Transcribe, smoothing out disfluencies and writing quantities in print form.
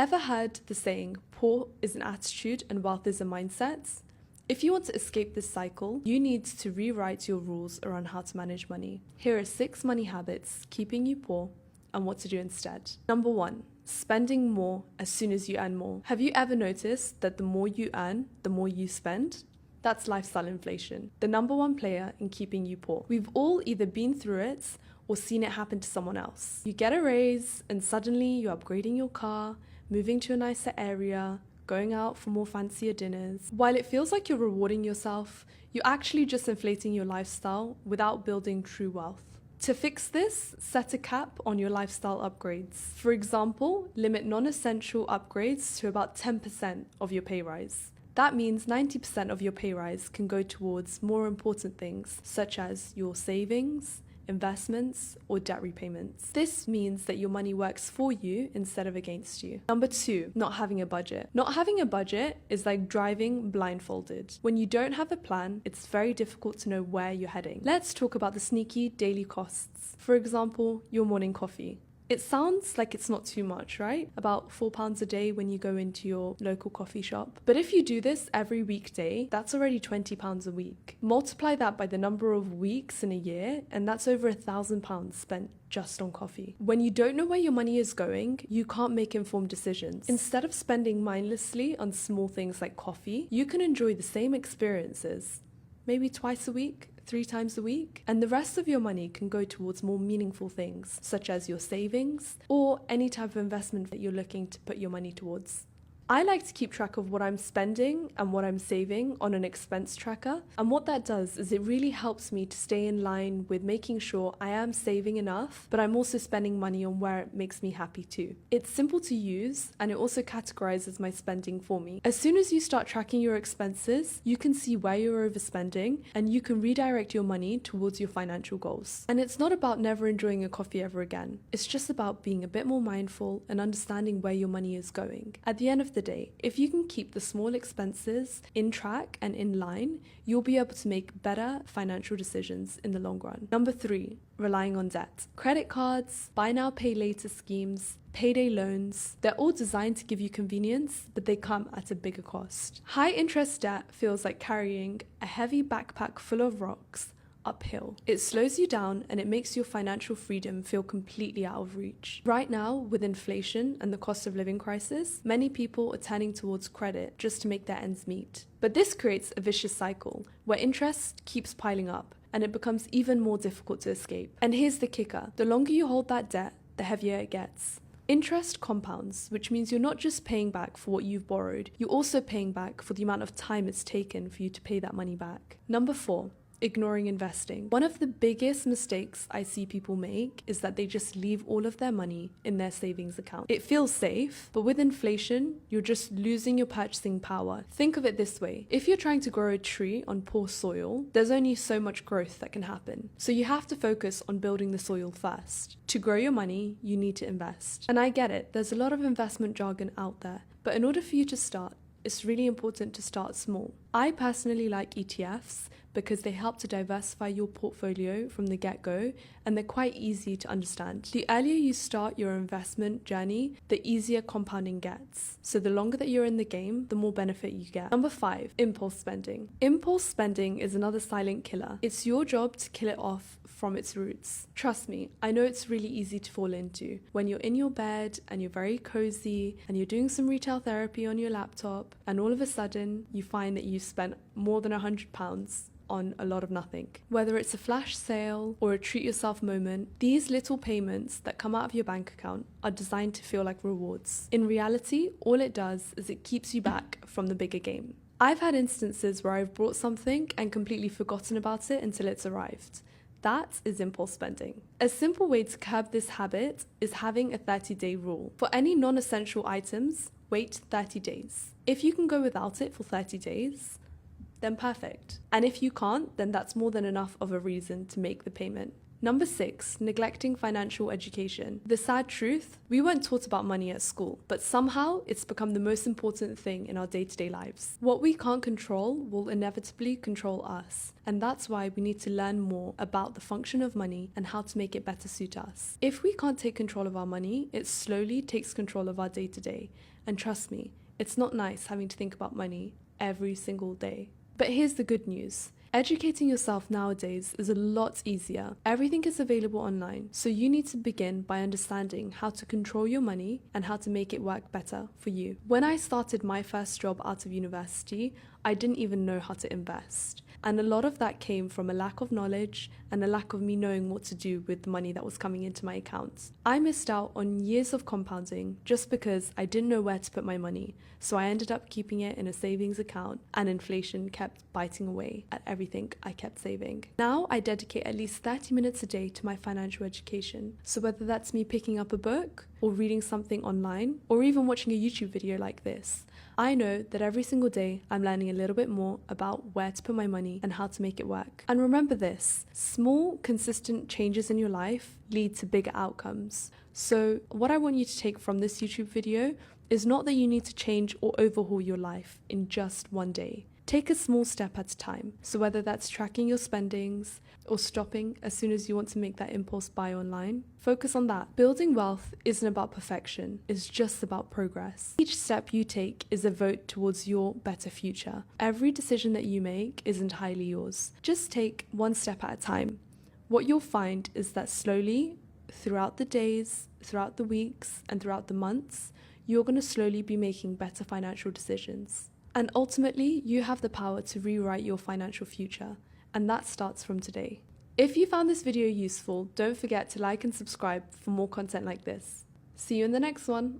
Ever heard the saying, poor is an attitude and wealth is a mindset? If you want to escape this cycle, you need to rewrite your rules around how to manage money. Here are 6 money habits keeping you poor and what to do instead. Number 1, spending more as soon as you earn more. Have you ever noticed that the more you earn, the more you spend? That's lifestyle inflation, the number 1 player in keeping you poor. We've all either been through it or seen it happen to someone else. You get a raise and suddenly you're upgrading your car, moving to a nicer area, going out for more fancier dinners. While it feels like you're rewarding yourself, you're actually just inflating your lifestyle without building true wealth. To fix this, set a cap on your lifestyle upgrades. For example, limit non-essential upgrades to about 10% of your pay rise. That means 90% of your pay rise can go towards more important things, such as your savings, investments, or debt repayments. This means that your money works for you instead of against you. Number 2, not having a budget. Not having a budget is like driving blindfolded. When you don't have a plan, it's very difficult to know where you're heading. Let's talk about the sneaky daily costs. For example, your morning coffee. It sounds like it's not too much, right? About £4 a day when you go into your local coffee shop. But if you do this every weekday, that's already £20 a week. Multiply that by the number of weeks in a year, and that's over £1,000 spent just on coffee. When you don't know where your money is going, you can't make informed decisions. Instead of spending mindlessly on small things like coffee, you can enjoy the same experiences, maybe twice a week, 3 times a week, and the rest of your money can go towards more meaningful things, such as your savings or any type of investment that you're looking to put your money towards. I like to keep track of what I'm spending and what I'm saving on an expense tracker, and what that does is it really helps me to stay in line with making sure I am saving enough, but I'm also spending money on where it makes me happy too. It's simple to use, and it also categorizes my spending for me. As soon as you start tracking your expenses, you can see where you're overspending, and you can redirect your money towards your financial goals. And it's not about never enjoying a coffee ever again. It's just about being a bit more mindful and understanding where your money is going. At the end of the day, if you can keep the small expenses in track and in line, you'll be able to make better financial decisions in the long run. Number 3, relying on debt. Credit cards, buy now, pay later schemes, payday loans, they're all designed to give you convenience, but they come at a bigger cost. High interest debt feels like carrying a heavy backpack full of rocks uphill. It slows you down and it makes your financial freedom feel completely out of reach. Right now, with inflation and the cost of living crisis, many people are turning towards credit just to make their ends meet. But this creates a vicious cycle where interest keeps piling up and it becomes even more difficult to escape. And here's the kicker: the longer you hold that debt, the heavier it gets. Interest compounds, which means you're not just paying back for what you've borrowed, you're also paying back for the amount of time it's taken for you to pay that money back. Number 4, ignoring investing. One of the biggest mistakes I see people make is that they just leave all of their money in their savings account. It feels safe, but with inflation, you're just losing your purchasing power. Think of it this way: if you're trying to grow a tree on poor soil, there's only so much growth that can happen. So you have to focus on building the soil first. To grow your money, you need to invest. And I get it, there's a lot of investment jargon out there, but in order for you to start, it's really important to start small. I personally like ETFs because they help to diversify your portfolio from the get-go, and they're quite easy to understand. The earlier you start your investment journey, the easier compounding gets. So the longer that you're in the game, the more benefit you get. Number 5, impulse spending. Impulse spending is another silent killer. It's your job to kill it off from its roots. Trust me, I know it's really easy to fall into. When you're in your bed and you're very cozy and you're doing some retail therapy on your laptop, and all of a sudden you find that you spent more than £100 on a lot of nothing. Whether it's a flash sale or a treat yourself moment, these little payments that come out of your bank account are designed to feel like rewards. In reality, all it does is it keeps you back from the bigger game. I've had instances where I've bought something and completely forgotten about it until it's arrived. That is impulse spending. A simple way to curb this habit is having a 30-day rule. For any non-essential items, wait 30 days. If you can go without it for 30 days, then perfect. And if you can't, then that's more than enough of a reason to make the payment. Number 6, neglecting financial education. The sad truth, we weren't taught about money at school, but somehow it's become the most important thing in our day-to-day lives. What we can't control will inevitably control us, and that's why we need to learn more about the function of money and how to make it better suit us. If we can't take control of our money, it slowly takes control of our day-to-day, and trust me, it's not nice having to think about money every single day. But here's the good news. Educating yourself nowadays is a lot easier. Everything is available online, so you need to begin by understanding how to control your money and how to make it work better for you. When I started my first job out of university, I didn't even know how to invest. And a lot of that came from a lack of knowledge and a lack of me knowing what to do with the money that was coming into my accounts. I missed out on years of compounding just because I didn't know where to put my money. So I ended up keeping it in a savings account, and inflation kept biting away at everything I kept saving. Now I dedicate at least 30 minutes a day to my financial education. So whether that's me picking up a book or reading something online or even watching a YouTube video like this, I know that every single day I'm learning a little bit more about where to put my money and how to make it work. And remember this, small, consistent changes in your life lead to bigger outcomes. So what I want you to take from this YouTube video is not that you need to change or overhaul your life in just one day. Take a small step at a time. So whether that's tracking your spendings or stopping as soon as you want to make that impulse buy online, focus on that. Building wealth isn't about perfection, it's just about progress. Each step you take is a vote towards your better future. Every decision that you make is entirely yours. Just take one step at a time. What you'll find is that slowly, throughout the days, throughout the weeks, and throughout the months, you're going to slowly be making better financial decisions. And ultimately, you have the power to rewrite your financial future, and that starts from today. If you found this video useful, don't forget to like and subscribe for more content like this. See you in the next one.